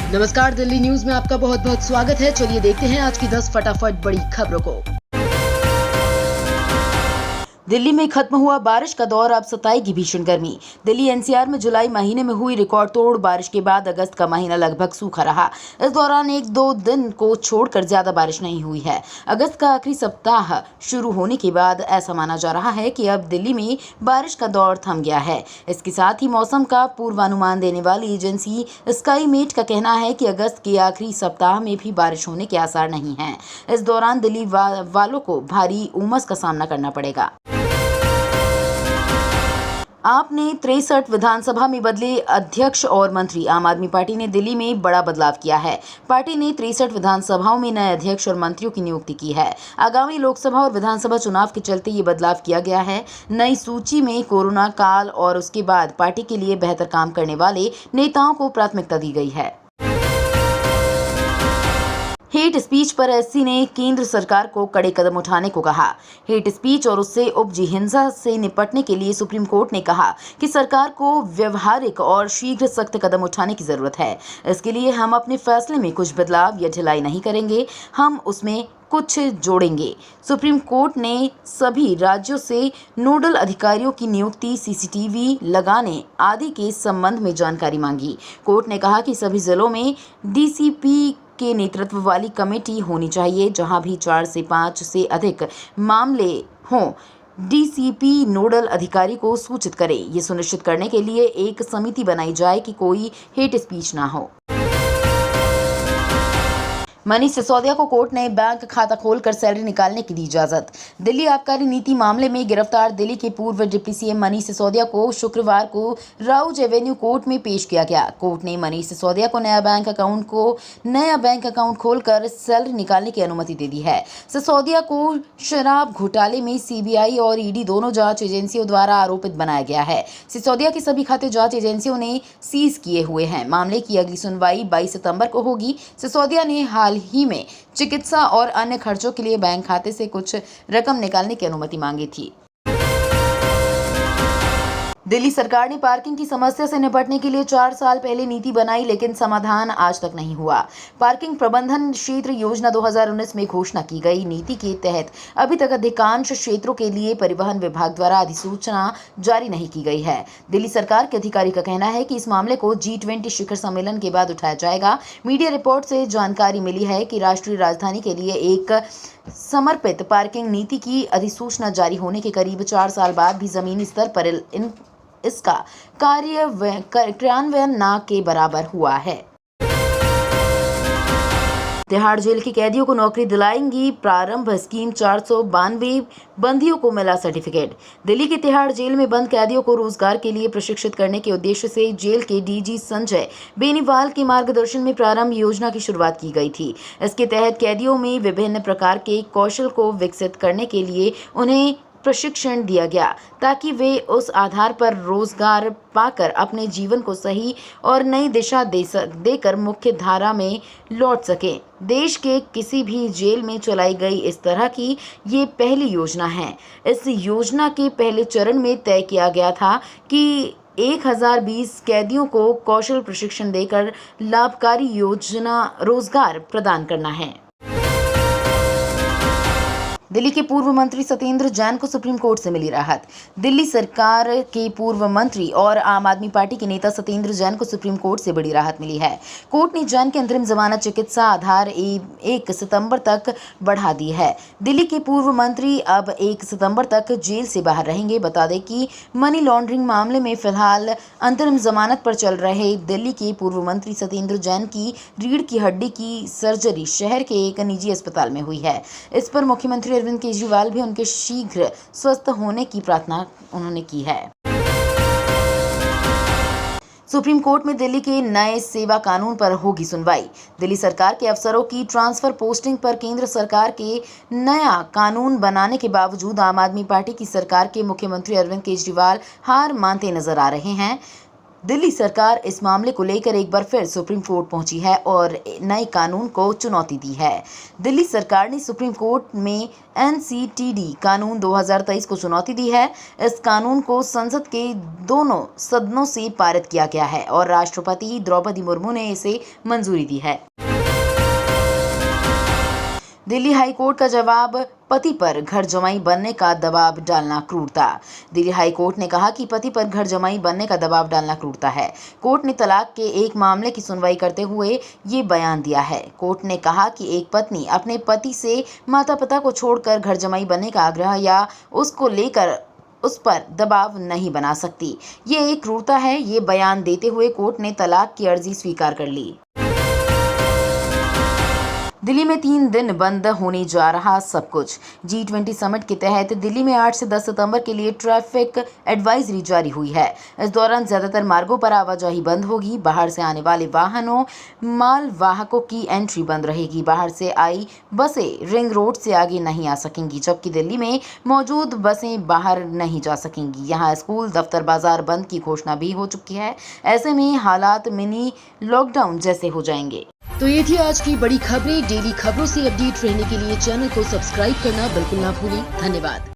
नमस्कार, दिल्ली न्यूज में आपका बहुत बहुत स्वागत है। चलिए देखते हैं आज की 10 फटाफट बड़ी खबरों को। दिल्ली में खत्म हुआ बारिश का दौर, अब सताएगी भीषण गर्मी। दिल्ली एनसीआर में जुलाई महीने में हुई रिकॉर्ड तोड़ बारिश के बाद अगस्त का महीना लगभग सूखा रहा। इस दौरान एक दो दिन को छोड़कर ज्यादा बारिश नहीं हुई है। अगस्त का आखिरी सप्ताह शुरू होने के बाद ऐसा माना जा रहा है कि अब दिल्ली में बारिश का दौर थम गया है। इसके साथ ही मौसम का पूर्वानुमान देने वाली एजेंसी स्काईमेट का कहना है कि अगस्त के आखिरी सप्ताह में भी बारिश होने के आसार नहीं है। इस दौरान दिल्ली वालों को भारी उमस का सामना करना पड़ेगा। आपने 63 विधानसभा में बदले अध्यक्ष और मंत्री। आम आदमी पार्टी ने दिल्ली में बड़ा बदलाव किया है। पार्टी ने 63 विधानसभाओं में नए अध्यक्ष और मंत्रियों की नियुक्ति की है। आगामी लोकसभा और विधानसभा चुनाव के चलते ये बदलाव किया गया है। नई सूची में कोरोना काल और उसके बाद पार्टी के लिए बेहतर काम करने वाले नेताओं को प्राथमिकता दी गई है। हेट स्पीच पर एससी ने केंद्र सरकार को कड़े कदम उठाने को कहा। हेट स्पीच और उससे उपजी हिंसा से निपटने के लिए सुप्रीम कोर्ट ने कहा कि सरकार को व्यवहारिक और शीघ्र सख्त कदम उठाने की जरूरत है। इसके लिए हम अपने फैसले में कुछ बदलाव या ढिलाई नहीं करेंगे, हम उसमें कुछ जोड़ेंगे। सुप्रीम कोर्ट ने सभी राज्यों से नोडल अधिकारियों की नियुक्ति, सीसीटीवी लगाने आदि के संबंध में जानकारी मांगी। कोर्ट ने कहा कि सभी जिलों में डीसीपी के नेतृत्व वाली कमेटी होनी चाहिए। जहां भी 4 से 5 से अधिक मामले हों, डीसीपी नोडल अधिकारी को सूचित करे। ये सुनिश्चित करने के लिए एक समिति बनाई जाए कि कोई हेट स्पीच ना हो। मनीष सिसोदिया को कोर्ट ने बैंक खाता खोलकर सैलरी निकालने की दी इजाजत। दिल्ली आबकारी नीति मामले में गिरफ्तार दिल्ली के पूर्व डिप्टी सीएम मनीष सिसोदिया को शुक्रवार को राउज एवेन्यू कोर्ट में पेश किया गया। कोर्ट ने मनीष सिसोदिया को नया बैंक अकाउंट खोलकर सैलरी निकालने की अनुमति दे दी है। सिसोदिया को शराब घोटाले में सीबीआई और ईडी दोनों जांच एजेंसियों द्वारा आरोपित बनाया गया है। सिसोदिया के सभी खाते जांच एजेंसियों ने सीज किए हुए हैं। मामले की अगली सुनवाई 22 सितंबर को होगी। सिसोदिया ने हाल ही में चिकित्सा और अन्य खर्चों के लिए बैंक खाते से कुछ रकम निकालने की अनुमति मांगी थी। दिल्ली सरकार ने पार्किंग की समस्या से निपटने के लिए 4 साल पहले नीति बनाई, लेकिन समाधान आज तक नहीं हुआ। पार्किंग प्रबंधन क्षेत्र योजना 2019 में घोषणा की गई नीति के तहत अभी तक अधिकांश क्षेत्रों के लिए परिवहन विभाग द्वारा अधिसूचना जारी नहीं की गई है। दिल्ली सरकार के अधिकारी का कहना है कि इस मामले को G20 शिखर सम्मेलन के बाद उठाया जाएगा। मीडिया रिपोर्ट से जानकारी मिली है कि राष्ट्रीय राजधानी के लिए एक समर्पित पार्किंग नीति की अधिसूचना जारी होने के करीब 4 साल बाद भी जमीनी स्तर पर इसका क्रियान्वयन न के बराबर हुआ है। तिहाड़ जेल के कैदियों को नौकरी दिलाएंगी प्रारंभ स्कीम, 492 बंदियों को मिला सर्टिफिकेट। दिल्ली के तिहाड़ जेल में बंद कैदियों को रोजगार के लिए प्रशिक्षित करने के उद्देश्य से जेल के डीजी संजय बेनीवाल के मार्गदर्शन में प्रारंभ योजना की शुरुआत की गई थी। इसके तहत कैदियों में विभिन्न प्रकार के कौशल को विकसित करने के लिए उन्हें प्रशिक्षण दिया गया, ताकि वे उस आधार पर रोजगार पाकर अपने जीवन को सही और नई दिशा देकर मुख्य धारा में लौट सकें। देश के किसी भी जेल में चलाई गई इस तरह की ये पहली योजना है। इस योजना के पहले चरण में तय किया गया था कि 1020 कैदियों को कौशल प्रशिक्षण देकर लाभकारी योजना रोजगार प्रदान करना है। दिल्ली के पूर्व मंत्री सत्येंद्र जैन को सुप्रीम कोर्ट से मिली राहत। दिल्ली सरकार के पूर्व मंत्री और आम आदमी पार्टी के नेता सत्येंद्र जैन को सुप्रीम कोर्ट से बड़ी राहत मिली है। कोर्ट ने जैन के अंतरिम जमानत चिकित्सा आधार 1 सितंबर तक बढ़ा दी है। दिल्ली के पूर्व मंत्री अब 1 सितंबर तक जेल से बाहर रहेंगे। बता दें कि मनी लॉन्ड्रिंग मामले में फिलहाल अंतरिम जमानत पर चल रहे दिल्ली के पूर्व मंत्री सत्येंद्र जैन की रीढ़ की हड्डी की सर्जरी शहर के एक निजी अस्पताल में हुई है। इस पर मुख्यमंत्री अरविंद केजरीवाल भी उनके शीघ्र स्वस्थ होने की प्रार्थना उन्होंने की है। सुप्रीम कोर्ट में दिल्ली के नए सेवा कानून पर होगी सुनवाई। दिल्ली सरकार के अफसरों की ट्रांसफर पोस्टिंग पर केंद्र सरकार के नया कानून बनाने के बावजूद आम आदमी पार्टी की सरकार के मुख्यमंत्री अरविंद केजरीवाल हार मानते नजर आ रहे हैं। दिल्ली सरकार इस मामले को लेकर एक बार फिर सुप्रीम कोर्ट पहुंची है और नए कानून को चुनौती दी है। दिल्ली सरकार ने सुप्रीम कोर्ट में एनसीटीडी कानून 2023 को चुनौती दी है। इस कानून को संसद के दोनों सदनों से पारित किया गया है और राष्ट्रपति द्रौपदी मुर्मू ने इसे मंजूरी दी है। दिल्ली हाई कोर्ट का जवाब, पति पर घर जमाई बनने का दबाव डालना क्रूरता। दिल्ली हाई कोर्ट ने कहा कि पति पर घर जमाई बनने का दबाव डालना क्रूरता है। कोर्ट ने तलाक के एक मामले की सुनवाई करते हुए ये बयान दिया है। कोर्ट ने कहा कि एक पत्नी अपने पति से माता पिता को छोड़कर घर जमाई बनने का आग्रह या उसको लेकर उस पर दबाव नहीं बना सकती। ये एक क्रूरता है। ये बयान देते हुए कोर्ट ने तलाक की अर्जी स्वीकार कर ली। दिल्ली में 3 दिन बंद होने जा रहा सब कुछ। G20 समिट के तहत दिल्ली में 8 से 10 सितंबर के लिए ट्रैफिक एडवाइजरी जारी हुई है। इस दौरान ज्यादातर मार्गों पर आवाजाही बंद होगी। बाहर से आने वाले वाहनों, माल वाहकों की एंट्री बंद रहेगी। बाहर से आई बसें रिंग रोड से आगे नहीं आ सकेंगी, जबकि दिल्ली में मौजूद बसें बाहर नहीं जा सकेंगी। यहाँ स्कूल, दफ्तर, बाजार बंद की घोषणा भी हो चुकी है। ऐसे में हालात मिनी लॉकडाउन जैसे हो जाएंगे। तो ये थी आज की बड़ी खबरें। डेली खबरों से अपडेट रहने के लिए चैनल को सब्सक्राइब करना बिल्कुल ना भूलें। धन्यवाद।